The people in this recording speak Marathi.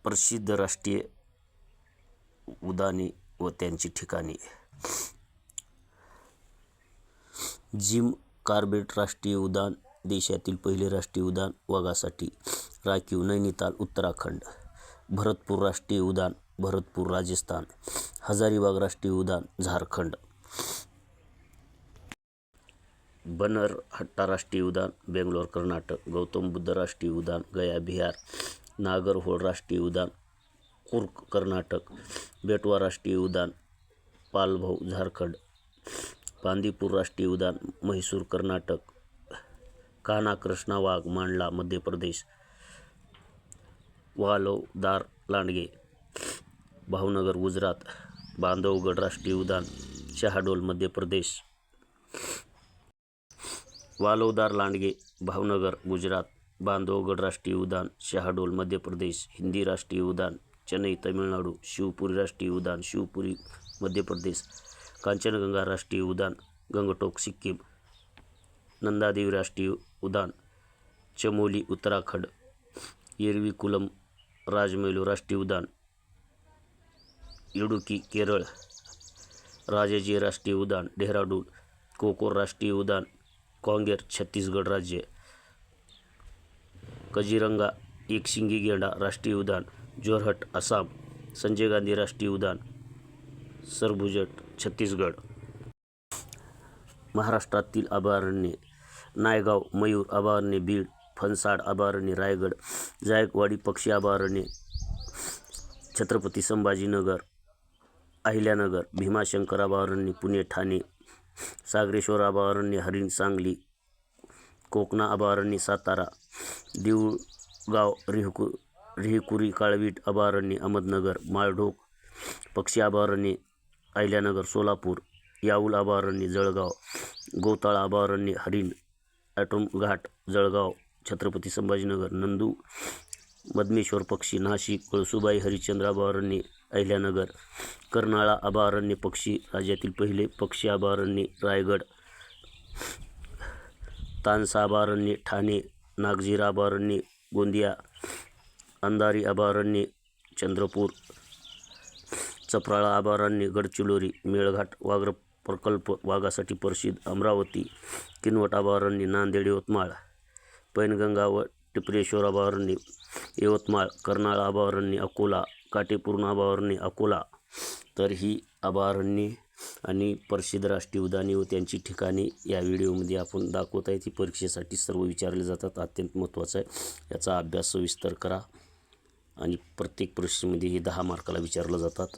प्रसिद्ध राष्ट्रीय उद्याने व त्यांची ठिकाणे. जिम कॉर्बेट राष्ट्रीय उद्यान देशातील पहिले राष्ट्रीय उद्यान वाघासाठी राखीव, नैनिताल, उत्तराखंड. भरतपूर राष्ट्रीय उद्यान, भरतपूर, राजस्थान. हजारीबाग राष्ट्रीय उद्यान, झारखंड. बनरहट्टा राष्ट्रीय उद्यान, बेंगलोर, कर्नाटक. गौतम बुद्ध राष्ट्रीय उद्यान, गया, बिहार. नागरहोळ राष्ट्रीय उद्यान, कुर्ग, कर्नाटक. बेटवा राष्ट्रीय उद्यान, पालभौ, झारखंड. बांदीपूर राष्ट्रीय उद्यान, म्हैसूर, कर्नाटक. कान्हा कृष्णा वाघ, मांडला, मध्य प्रदेश. वालोदार लांडगे, भावनगर, गुजरात. बांधवगड राष्ट्रीय उद्यान, शहाडोल, मध्य प्रदेश. वालोदार लांडगे, भावनगर, गुजरात. बांधवगड राष्ट्रीय उद्यान, शहाडोल, मध्य प्रदेश. हिंदी राष्ट्रीय उद्यान, चेन्नई, तामिळनाडू. शिवपुरी राष्ट्रीय उद्यान, शिवपुरी, मध्य प्रदेश. कांचनगंगा राष्ट्रीय उद्यान, गंगटोक, सिक्कीम. नंदादेवी राष्ट्रीय उद्यान, चमोली, उत्तराखंड. एरविकुलम राजमैलू राष्ट्रीय उद्यान, इडुक्की, केरळ. राजाजी राष्ट्रीय उद्यान, डेहराडून. कोकोर राष्ट्रीय उद्यान, कांगेर, छत्तीसगड राज्य. काझीरंगा एकशिंगी गेंडा राष्ट्रीय उद्यान, जोरहट, आसाम. संजय गांधी राष्ट्रीय उद्यान, सरगुजा, छत्तीसगड. महाराष्ट्रातील अभयारण्ये: नायगाव मयूर अभयारण्य, बीड. फणसाड अभयारण्य, रायगड. जायकवाडी पक्षी अभयारण्य, छत्रपती संभाजीनगर, अहिल्यानगर. भीमाशंकर अभयारण्य, पुणे, ठाणे. सागरेश्वर अभयारण्य, हरिण, सांगली. कोकणा अभयारण्य, सातारा. देऊळगाव रेहकुरी काळवीट अभयारण्य, अहमदनगर. माळढोक पक्षी अभयारण्य, अहिल्यानगर, सोलापूर. याऊल अभयारण्य, जळगाव. गौताळा अभयारण्य, हरिण, ॲटोम घाट, जळगाव, छत्रपती संभाजीनगर. नंदू मधमेश्वर पक्षी, नाशिक. कळसुबाई हरिश्चंद्र अभयारण्य, अहिल्यानगर. कर्नाळा अभयारण्य पक्षी, राज्यातील पहिले पक्षी अभयारण्य, रायगड. तानसा अभयारण्य, ठाणे. नागझिरा अभयारण्य, गोंदिया. अंधारी अभयारण्य, चंद्रपूर. चपराळा अभयारण्य, गडचिरोली. मेळघाट व्याघ्र प्रकल्प वाघासाठी प्रसिद्ध, अमरावती. किनवट अभयारण्य, नांदेड, यवतमाळ. पैनगंगा व टिपरेश्वर अभयारण्य, यवतमाळ. कर्नाळा अभयारण्य, अकोला. काटेपूर्ण अभयारण्य, अकोला. तर ही अभयारण्ये आणि प्रसिद्ध राष्ट्रीय उद्याने व त्यांची ठिकाणे या व्हिडिओमध्ये आपण दाखवत आहे. ती परीक्षेसाठी सर्व विचारले जातात, अत्यंत महत्त्वाचं आहे. याचा अभ्यास सविस्तर करा आणि प्रत्येक परीक्षेमध्ये हे 10 मार्काला विचारलं जातात.